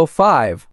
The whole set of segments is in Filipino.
5.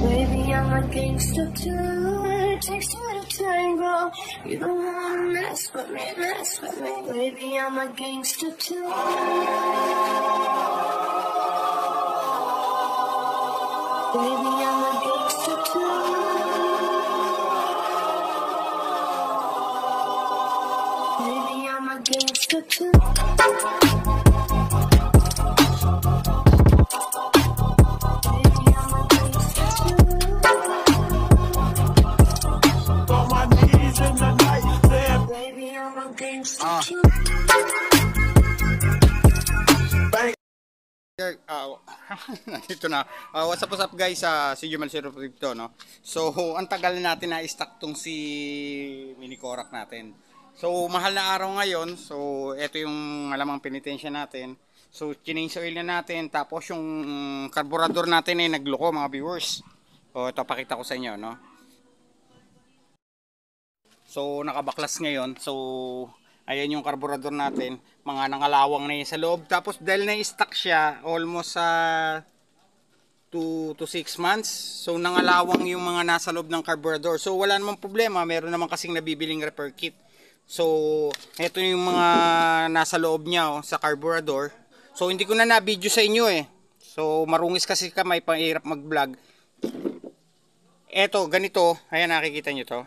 Baby, I'm a gangster too. It takes two to tango. You don't wanna mess with me, mess with me. Baby, I'm a gangster too. Baby, I'm a gangster too. Baby, I'm a gangster too. Baby, I'm a gangster too. On my knees in the night, damn. Baby, I'm a gangster too. Ito na. What's up guys? Si Jumal Zero to, no? So, ang tagal na natin na i-stock tong si mini Korak natin. So, mahal na araw ngayon. So, ito yung alamang penitensya natin. So, change oil na natin. Tapos yung carburetor natin ay nagloko mga viewers. So, ito pakita ko sa inyo, no? So, nakabaklas ngayon. So, ayan yung carburetor natin. Mga nangalawang na yun sa loob. Tapos dahil na-stock siya almost sa 2 to 6 months. So nangalawang yung mga nasa loob ng carburetor. So wala namang problema. Meron naman kasing nabibiling repair kit. So ito yung mga nasa loob niya sa carburetor. So hindi ko na na-video sa inyo eh. So marungis kasi kamay, pahirap mag-vlog. Eto, ganito. Ayan, nakikita nyo to.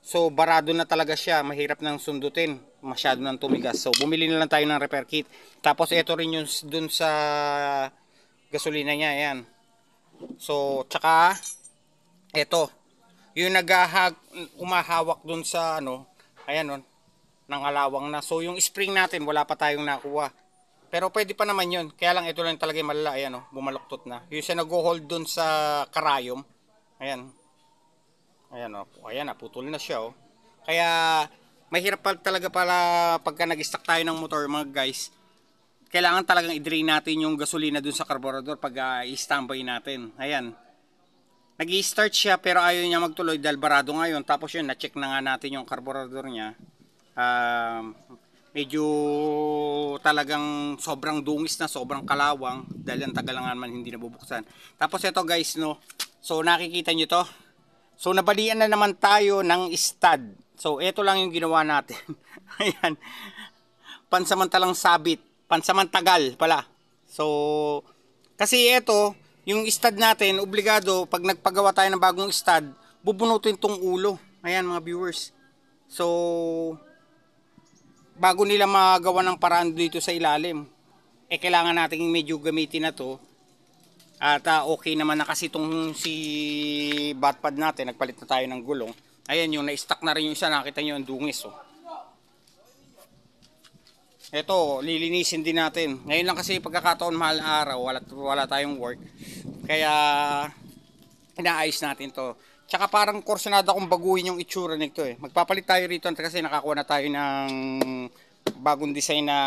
So barado na talaga siya, mahirap nang sundutin, masyado nang tumigas. So bumili na lang tayo ng repair kit. Tapos ito rin yung dun sa gasolina niya, ayan. So tsaka ito, yung umahawak dun sa ano, ayan on, nangalawang na. So yung spring natin wala pa tayong nakuha. Pero pwede pa naman yun. Kaya lang ito lang talaga yung malala, ayan oh, bumaluktot na. Yung siya nag-hold dun sa karayom. Ayan. Ayan o, ayan, naputol na siya o. Kaya mahirap pa talaga pala pagka nag-stock tayo ng motor mga guys. Kailangan talagang i-drain natin yung gasolina dun sa carburetor pag i-standby natin. Ayan. Nag-i-start siya pero ayaw niya magtuloy dahil barado ngayon. Tapos yun, na-check na nga natin yung carburetor niya. Medyo talagang sobrang dungis na, sobrang kalawang. Dahil ang tagal nga naman hindi nabubuksan. Tapos ito guys, no. So nakikita nyo to. So nabalian na naman tayo ng stud. So ito lang yung ginawa natin. Ayan. Pansamantalang sabit, pansamantagal pala. So kasi ito, yung stud natin, obligado pag nagpagawa tayo ng bagong stud, bubunutin tong ulo. Ayan mga viewers. So bago nila magawa ng paraan dito sa ilalim, kailangan natin medyo gamitin na to. At okay naman na kasi itong si batpad natin, nagpalit na tayo ng gulong. Ayan yung na-stock na rin yung isa, nakita nyo ang dungis oh. Ito, lilinisin din natin. Ngayon lang kasi pagkakataon mahal araw, wala tayong work. Kaya inaayos natin to. Tsaka parang kursunada kong baguhin yung itsura nito eh. Magpapalit tayo rito kasi nakakuha na tayo ng bagong design na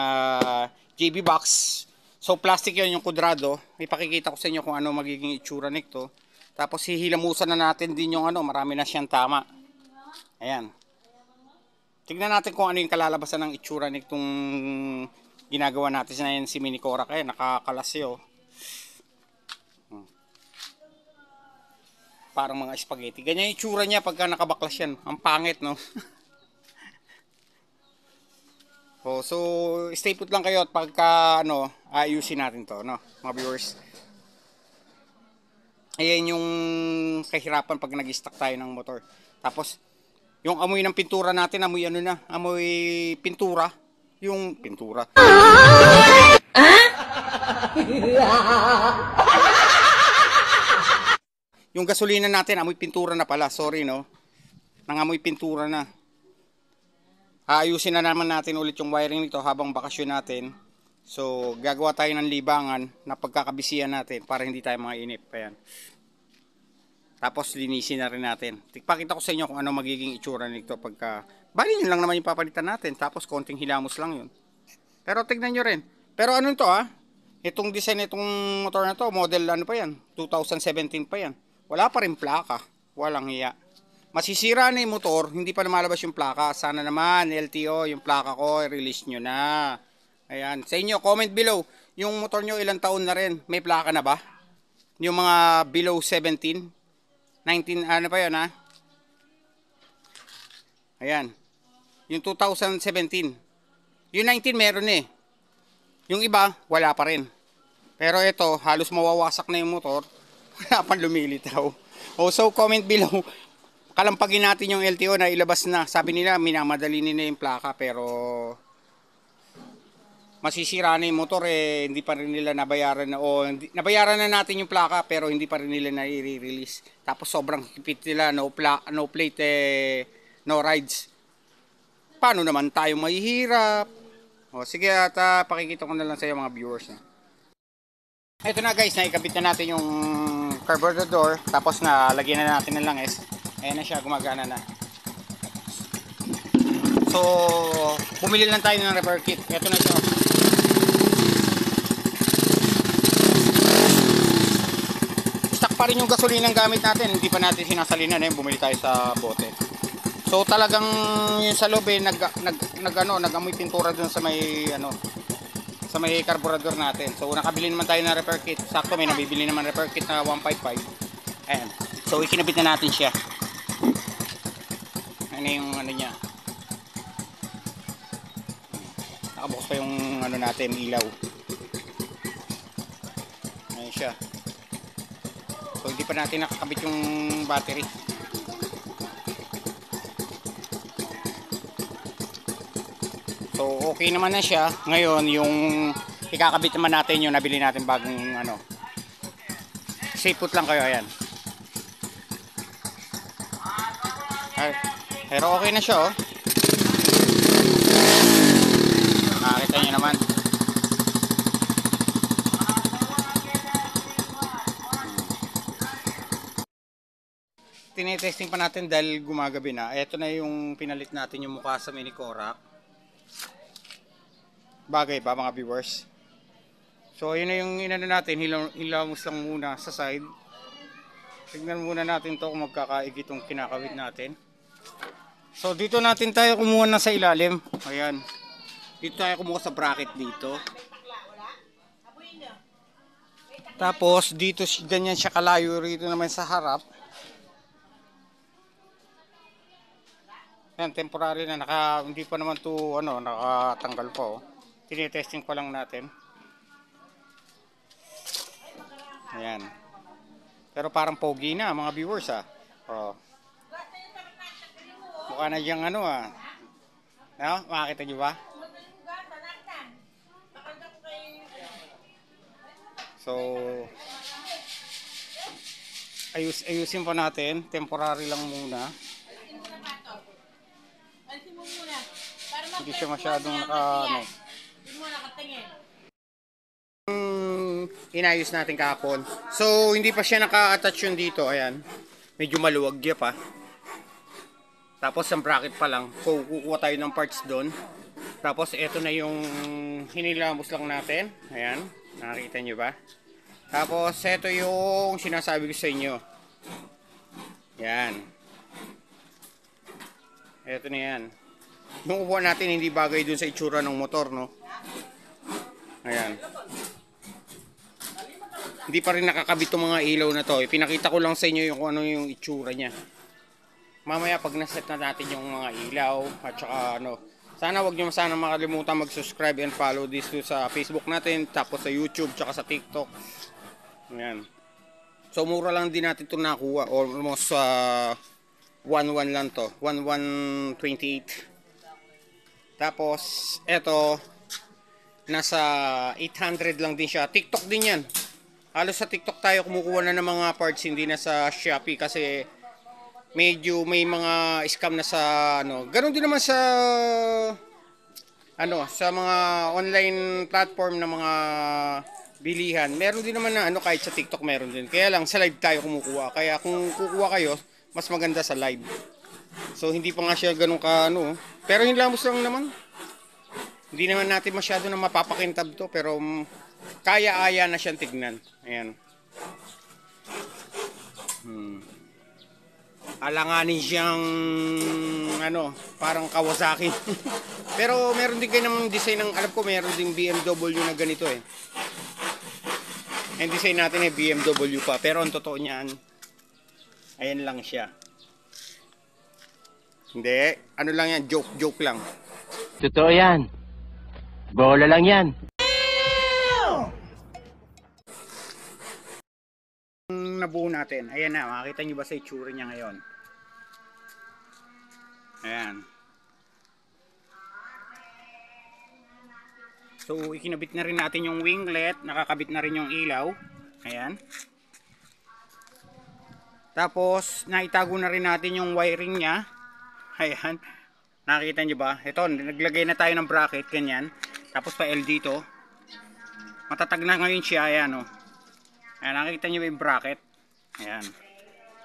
JB box. So plastic yun yung kudrado. Ipakikita ko sa inyo kung ano magiging itsura nito. Tapos hihilamusan na natin din yung ano, marami na siyang tama. Ayan. Tignan natin kung ano yung kalalabasan ng itsura nitong ginagawa natin sa si mini Korak. Ayan, nakakalasyo. Parang mga spaghetti. Ganyan yung itsura niya pagka nakabaklas yan. Ang pangit, no? Oh, so stay put lang kayo at pagka ano, ayusin natin to, no, mga viewers. Ayan yung kahirapan pag nag-stock tayo ng motor. Tapos yung amoy ng pintura natin, amoy ano na, amoy pintura. Yung pintura. Yung gasolina natin, amoy pintura na pala. Sorry, no. Nangamoy pintura na. Ayusin na naman natin ulit yung wiring nito habang bakasyon natin. So, gagawa tayo ng libangan na pagkakabisihan natin para hindi tayo mainip. Ayan. Tapos, linisin na rin natin. Pakita ko sa inyo kung ano magiging itsura nito pagka... Bali, yun lang naman yung papalitan natin. Tapos, konting hilamos lang yun. Pero, tignan nyo rin. Pero, ano ito Itong design itong motor na to, model ano pa yan? 2017 pa yan. Wala pa rin plaka. Walang hiya. Masisira na yung motor, hindi pa lumalabas yung plaka. Sana naman, LTO, yung plaka ko, release nyo na. Ayan. Sa inyo, comment below. Yung motor nyo, ilang taon na rin? May plaka na ba? Yung mga below 17? 19, ano pa yun ha? Ayan. Yung 2017. Yung 19 meron eh. Yung iba, wala pa rin. Pero ito, halos mawawasak na yung motor. Wala pang lumilitaw. So comment below. Kalampagin natin yung LTO na ilabas na. Sabi nila, minamadali nila yung plaka. Pero masisira na yung motor eh. Hindi pa rin nila nabayaran na. O, nabayaran na natin yung plaka pero hindi pa rin nila na i-release. Tapos sobrang hipit nila. No plate eh, no rides. Paano naman tayo mahihirap? O, sige at pakikita ko na lang sa iyo mga viewers. Ito na guys, naikabit na natin yung carburetor. Tapos na lagyan na natin ng langis. Ayan na siya, gumagana na. So, bumili lang tayo ng repair kit. Ito na siya. Stock pa rin yung gasolinang gamit natin. Hindi pa natin sinasalinan. Bumili tayo sa bote. So, talagang yung sa loob nag-amoy pintura dun sa may sa may carburetor natin. So, nakabili naman tayo ng repair kit. Sakto, may nabibili naman repair kit na 155. Ayan. So, ikinabit na natin siya. Ano yung niya. Nakabukas pa yung natin, ilaw. Ayan siya. So, hindi pa natin nakakabit yung battery. So, okay naman na siya. Ngayon, yung ikakabit naman natin yung nabili natin bagong safe put lang kayo, ayan. Pero okay na siya, oh. Nakakita nyo naman. Tinetesting pa natin dahil gumagabi na. Ito na yung pinalit natin yung mukha sa mini Korak. Bagay ba mga viewers? So yun na yung inano natin, hilamos lang muna sa side. Tignan muna natin to kung magkakaigi itong kinakawit natin. So dito natin tayo kumuha na sa ilalim. Ayan. Dito tayo kumuha sa bracket dito. Tapos dito ganyan siya kalayo rito naman sa harap. Ayan, temporary na hindi pa naman to nakatanggal pa, oh. Tinetesting pa lang natin. Ayan. Pero parang pogi na mga viewers, ah. Oh. Mukha na diyang No? Makakita nyo ba? So, ayusin pa natin. Temporary lang muna. Hindi siya masyadong inayos natin kahapon. So, hindi pa siya naka-attach yun dito. Ayan. Medyo maluwag niya pa. Tapos, ang bracket pa lang. So, kukuha tayo ng parts doon. Tapos, ito na yung hinilamos lang natin. Ayan. Nakikita nyo ba? Tapos, ito yung sinasabi ko sa inyo. Ayan. Ito na yan. Yung upuan natin, hindi bagay dun sa itsura ng motor, no? Ayan. Hindi pa rin nakakabit yung mga ilaw na to. Pinakita ko lang sa inyo yung kung ano yung itsura niya. Mamaya pag naset na natin yung mga ilaw at saka sana wag nyo sana makalimutan mag-subscribe and follow this sa Facebook natin, tapos sa YouTube, tsaka sa TikTok. Ayan. So mura lang din natin ito nakuha. Almost 1.1 lang to. 1.128. Tapos eto nasa 800 lang din siya. TikTok din yan. Halos sa TikTok tayo kumukuha na ng mga parts, hindi na sa Shopee kasi medyo may mga scam na sa Ganon din naman sa sa mga online platform na mga bilihan. Meron din naman na kahit sa TikTok meron din. Kaya lang sa live tayo kumukuha. Kaya kung kukuha kayo, mas maganda sa live. So hindi pa nga siya ganun ka Pero hinilamos lang naman. Hindi naman natin masyado na mapapakintab to, pero kaya-aya na siyang tignan. Ayan. alanganin siyang ano, parang Kawasaki. Pero meron din kayo namang design ng, alam ko meron din BMW na ganito eh. Yung design natin ay BMW pa, pero ang totoo niyan, ayan lang siya. Hindi, ano lang yan, joke lang. Totoo yan. Bola lang yan. Nabuo natin, ayan na, makikita nyo ba sa itsura niya ngayon? Ayan. So, ikinabit na rin natin yung winglet, nakakabit na rin yung ilaw. Ayan. Tapos, naitago na rin natin yung wiring niya. Ayan. Nakikita nyo ba? Ito, naglagay na tayo ng bracket, ganyan. Tapos pa L dito. Matatag na ngayon siya, ayan o. Ayan, nakikita nyo ba yung bracket? Ayan.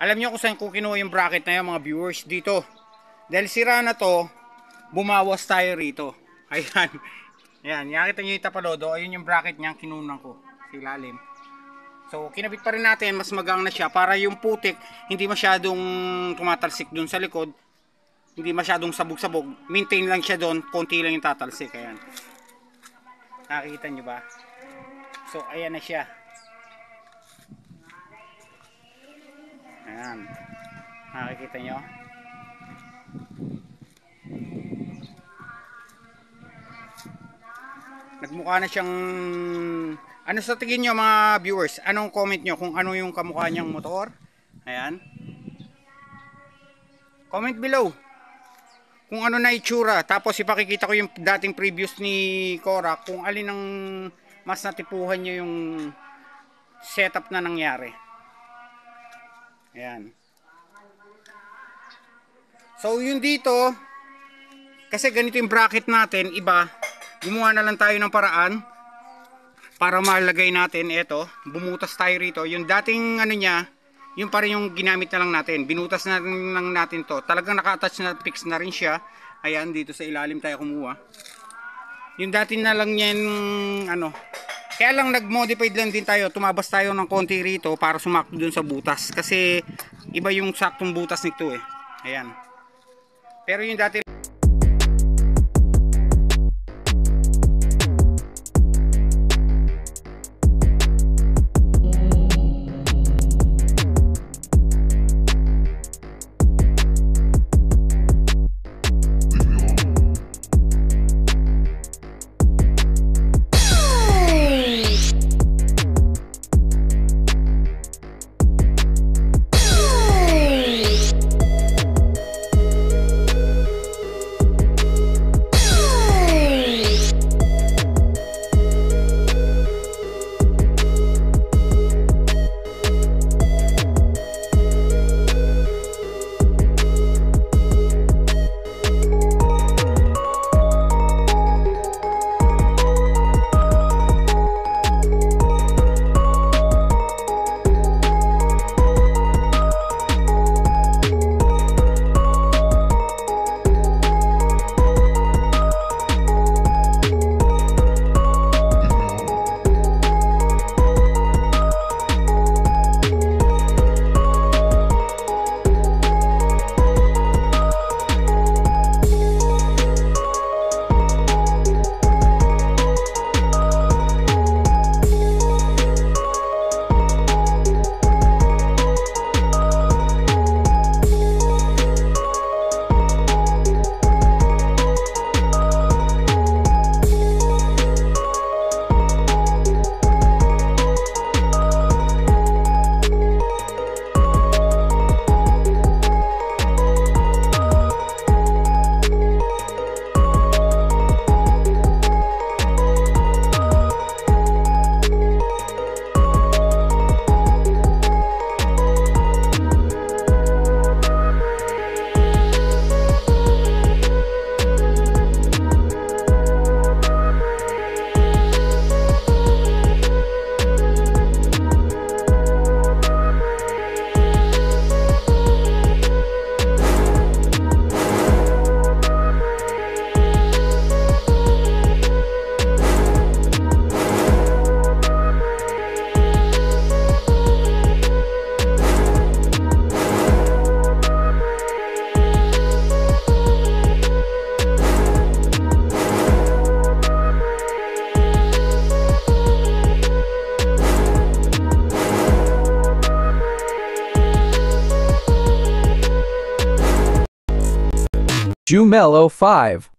Alam nyo kung saan ko kinuha yung bracket na yan, mga viewers, dito. Dahil sira na to, bumawas tayo rito. Ayan. Ayan, nakita nyo yung tapalodo, ayun yung bracket niya, kinunan ko sa ilalim. So, kinabit pa rin natin, mas magang na siya, para yung putik, hindi masyadong tumatalsik dun sa likod, hindi masyadong sabog-sabog, maintain lang siya dun, konti lang yung tatalsik, ayan. Nakikita nyo ba? So, ayan na siya. Ayan. Nakikita nyo? Nagmukha na siyang, ano sa tingin nyo mga viewers, anong comment nyo kung ano yung kamukha niyang motor? Ayan, comment below kung ano na itsura, tapos ipakikita ko yung dating previous ni Cora kung alin ang mas natipuhan nyo yung setup na nangyari. Ayan. So yun dito, kasi ganito yung bracket natin, iba, gumawa na lang tayo ng paraan para malagay natin ito. Bumutas tayo rito. Yung dating ano niya, yung pa rin yung ginamit na lang natin. Binutas na lang natin to. Talagang naka-attach na, fix na rin siya. Ayan, dito sa ilalim tayo kumuha. Yung dating na lang yan, ano. Kaya lang nag-modified lang din tayo. Tumabas tayo ng konti rito para sumakto dun sa butas. Kasi iba yung saktong butas nito eh. Ayan. Pero yung dati Jumelo 5.